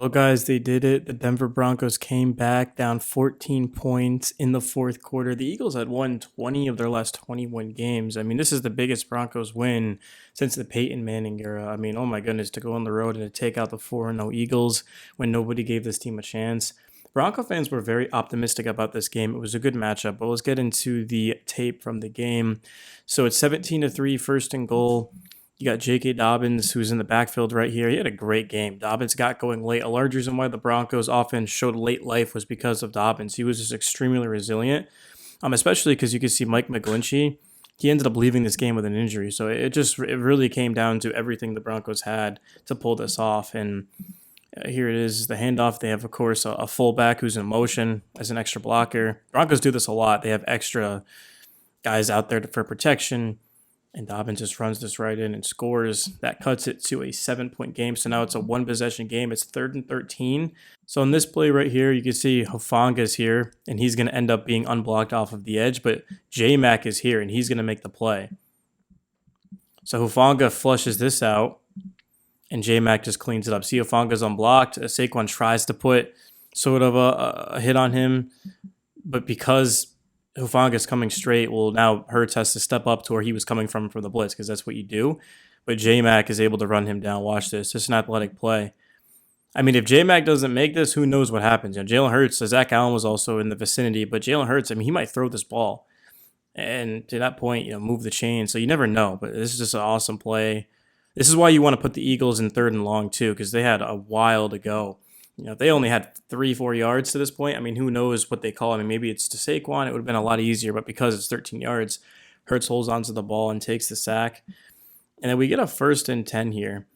Well, guys, they did it. The Denver Broncos came back down 14 points in the fourth quarter. The Eagles had won 20 of their last 21 games. I mean, this is the biggest Broncos win since the Peyton Manning era. I mean, oh my goodness, to go on the road and to take out the 4-0 Eagles when nobody gave this team a chance. Bronco fans were very optimistic about this game. It was a good matchup, but let's get into the tape from the game. So it's 17-3, first and goal. You got J.K. Dobbins, who's in the backfield right here. He had a great game. Dobbins got going late. A large reason why the Broncos offense showed late life was because of Dobbins. He was just extremely resilient, especially because you could see Mike McGlinchey. He ended up leaving this game with an injury. So it really came down to everything the Broncos had to pull this off. And here it is, the handoff. They have, of course, a fullback who's in motion as an extra blocker. Broncos do this a lot. They have extra guys out there for protection. And Dobbins just runs this right in and scores. That cuts it to a 7-point game. So now it's a one-possession game. It's 3rd and 13. So in this play right here, you can see Hufanga's here, and he's going to end up being unblocked off of the edge. But J-Mac is here, and he's going to make the play. So Hufanga flushes this out, and J-Mac just cleans it up. See, Hufanga's unblocked. Saquon tries to put sort of a hit on him, but because Hufanga's coming straight, well, now Hurts has to step up to where he was coming from the blitz because that's what you do. But J-Mac is able to run him down. Watch this. It's an athletic play. I mean, if J-Mac doesn't make this, who knows what happens? Jalen Hurts, Zach Allen was also in the vicinity, but Jalen Hurts, I mean, he might throw this ball. And to that point, move the chain. So you never know. But this is just an awesome play. This is why you want to put the Eagles in 3rd and long, too, because they had a while to go. If they only had 3-4 yards to this point, I mean, who knows what they call it? I mean, maybe it's to Saquon. It would have been a lot easier, but because it's 13 yards, Hurts holds onto the ball and takes the sack. And then we get a 1st and 10 here.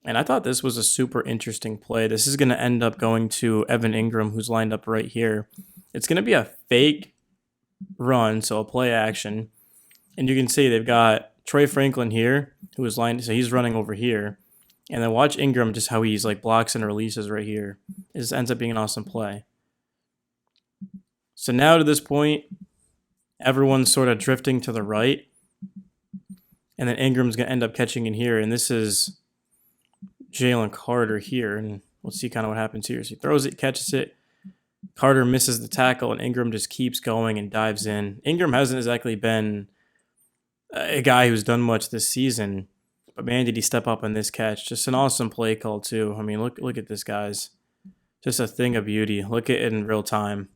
And I thought this was a super interesting play. This is going to end up going to Evan Ingram, who's lined up right here. It's going to be a fake run, so a play action. And you can see they've got Troy Franklin here, who is lined, so he's running over here. And then watch Ingram, just how he's like blocks and releases right here. This ends up being an awesome play. So now to this point, everyone's sort of drifting to the right. And then Ingram's going to end up catching in here. And this is Jalen Carter here. And we'll see kind of what happens here. So he throws it, catches it. Carter misses the tackle, and Ingram just keeps going and dives in. Ingram hasn't exactly been a guy who's done much this season. But man, did he step up on this catch. Just an awesome play call, too. I mean, look at this, guys. Just a thing of beauty. Look at it in real time.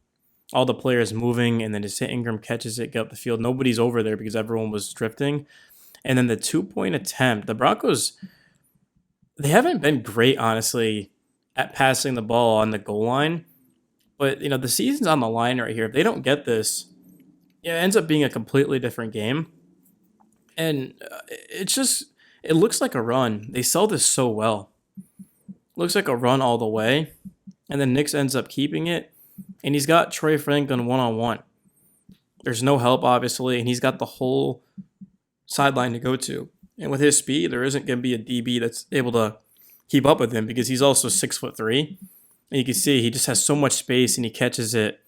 All the players moving, and then just Ingram catches it, get up the field. Nobody's over there because everyone was drifting. And then the 2-point attempt. The Broncos, they haven't been great, honestly, at passing the ball on the goal line. But, the season's on the line right here. If they don't get this, it ends up being a completely different game. And it looks like a run. They sell this so well. Looks like a run all the way. And then Nix ends up keeping it. And he's got Troy Franklin one-on-one. There's no help, obviously. And he's got the whole sideline to go to. And with his speed, there isn't going to be a DB that's able to keep up with him because he's also 6'3". And you can see he just has so much space and he catches it.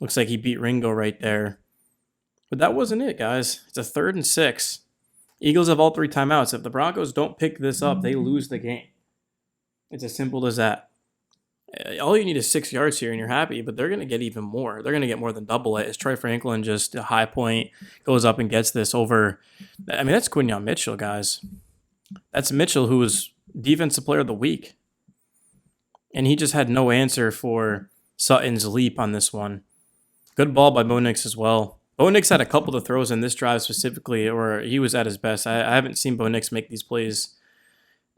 Looks like he beat Ringo right there. But that wasn't it, guys. It's a 3rd and 6. Eagles have all 3 timeouts. If the Broncos don't pick this up, they lose the game. It's as simple as that. All you need is 6 yards here and you're happy, but they're going to get even more. They're going to get more than double it as Troy Franklin just a high point goes up and gets this over. I mean, that's Quinyon Mitchell, guys. That's Mitchell, who was Defensive Player of the Week. And he just had no answer for Sutton's leap on this one. Good ball by Bo Nix as well. Bo Nix had a couple of throws in this drive specifically where he was at his best. I haven't seen Bo Nix make these plays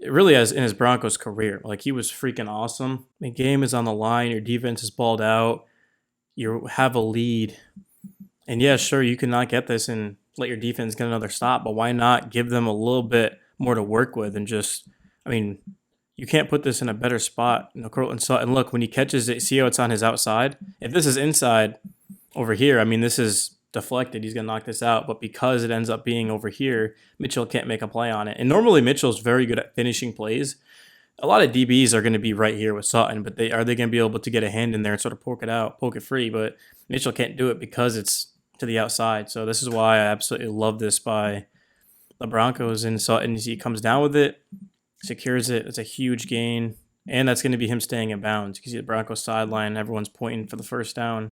really as in his Broncos career. Like, he was freaking awesome. The game is on the line. Your defense is balled out. You have a lead. And yeah, sure, you cannot get this and let your defense get another stop, but why not give them a little bit more to work with and just, I mean, you can't put this in a better spot. Cortland Sutton, look, when he catches it, see how it's on his outside? If this is inside over here, I mean, this is deflected. He's going to knock this out. But because it ends up being over here, Mitchell can't make a play on it. And normally Mitchell's very good at finishing plays. A lot of DBs are going to be right here with Sutton, but are they going to be able to get a hand in there and sort of poke it out, poke it free? But Mitchell can't do it because it's to the outside. So this is why I absolutely love this by the Broncos. And Sutton, he comes down with it, secures it. It's a huge gain. And that's going to be him staying in bounds. You can see the Broncos sideline, everyone's pointing for the first down.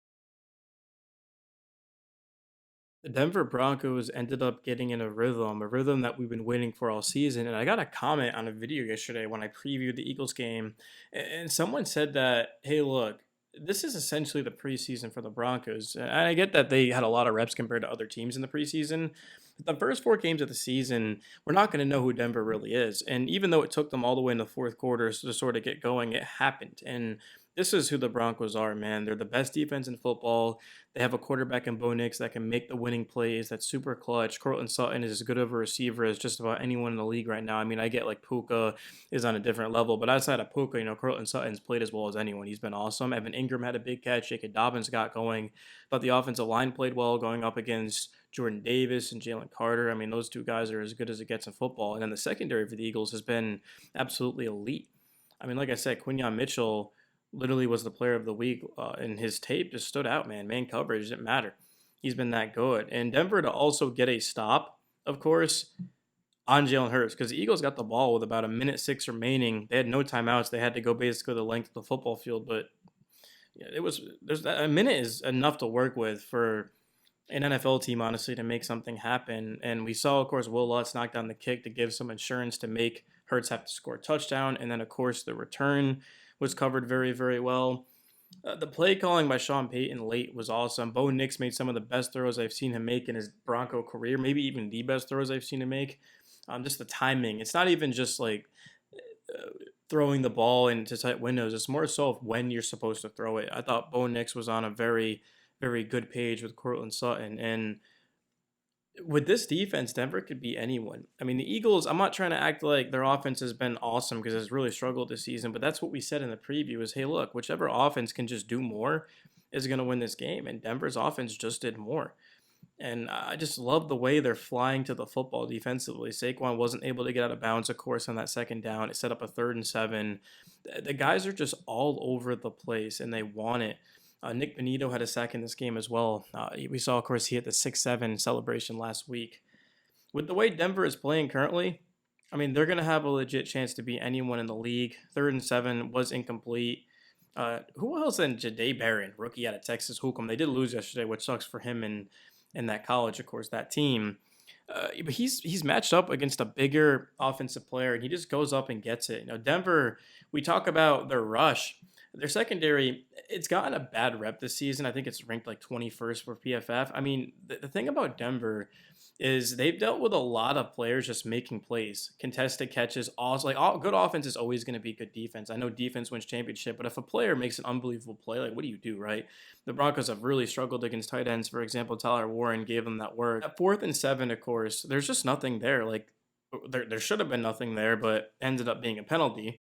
The Denver Broncos ended up getting in a rhythm that we've been waiting for all season. And I got a comment on a video yesterday when I previewed the Eagles game, and someone said that, hey, look, this is essentially the preseason for the Broncos. And I get that they had a lot of reps compared to other teams in the preseason. But the first four games of the season, we're not going to know who Denver really is. And even though it took them all the way in the fourth quarter to sort of get going, it happened. And this is who the Broncos are, man. They're the best defense in football. They have a quarterback in Bo Nix that can make the winning plays. That's super clutch. Cortland Sutton is as good of a receiver as just about anyone in the league right now. I mean, I get like Puka is on a different level, but outside of Puka, Cortland Sutton's played as well as anyone. He's been awesome. Evan Ingram had a big catch. Jacob Dobbins got going. But the offensive line played well going up against Jordan Davis and Jalen Carter. I mean, those two guys are as good as it gets in football. And then the secondary for the Eagles has been absolutely elite. I mean, like I said, Quinyon Mitchell literally was the player of the week, and his tape just stood out, man. Man coverage didn't matter. He's been that good. And Denver to also get a stop, of course, on Jalen Hurts, because the Eagles got the ball with about a minute six remaining. They had no timeouts. They had to go basically the length of the football field, but yeah, there's a minute is enough to work with for an NFL team, honestly, to make something happen. And we saw, of course, Will Lutz knock down the kick to give some insurance to make Hurts have to score a touchdown. And then, of course, the return was covered very, very well. The play calling by Sean Payton late was awesome. Bo Nix made some of the best throws I've seen him make in his Bronco career, maybe even the best throws I've seen him make. Just the timing. It's not even just like throwing the ball into tight windows. It's more so of when you're supposed to throw it. I thought Bo Nix was on a very, very good page with Cortland Sutton. And with this defense, Denver could be anyone. I mean, the Eagles, I'm not trying to act like their offense has been awesome because it's really struggled this season, but that's what we said in the preview is, hey, look, whichever offense can just do more is going to win this game. And Denver's offense just did more. And I just love the way they're flying to the football defensively. Saquon wasn't able to get out of bounds, of course, on that second down. It set up a 3rd and 7. The guys are just all over the place, and they want it. Nick Benito had a sack in this game as well. We saw, of course, he hit the 6-7 celebration last week. With the way Denver is playing currently, I mean, they're going to have a legit chance to beat anyone in the league. 3rd and 7 was incomplete. Who else than Jahdae Barron, rookie out of Texas Hook'em? They did lose yesterday, which sucks for him and that college, of course, that team. But he's matched up against a bigger offensive player, and he just goes up and gets it. Denver, we talk about their rush. Their secondary, it's gotten a bad rep this season. I think it's ranked like 21st for PFF. I mean, the thing about Denver is they've dealt with a lot of players just making plays, contested catches. Also, like all good offense is always going to be good defense. I know defense wins championship, but if a player makes an unbelievable play, like what do, right? The Broncos have really struggled against tight ends. For example, Tyler Warren gave them that work. At 4th and 7, of course, there's just nothing there. Like there should have been nothing there, but ended up being a penalty.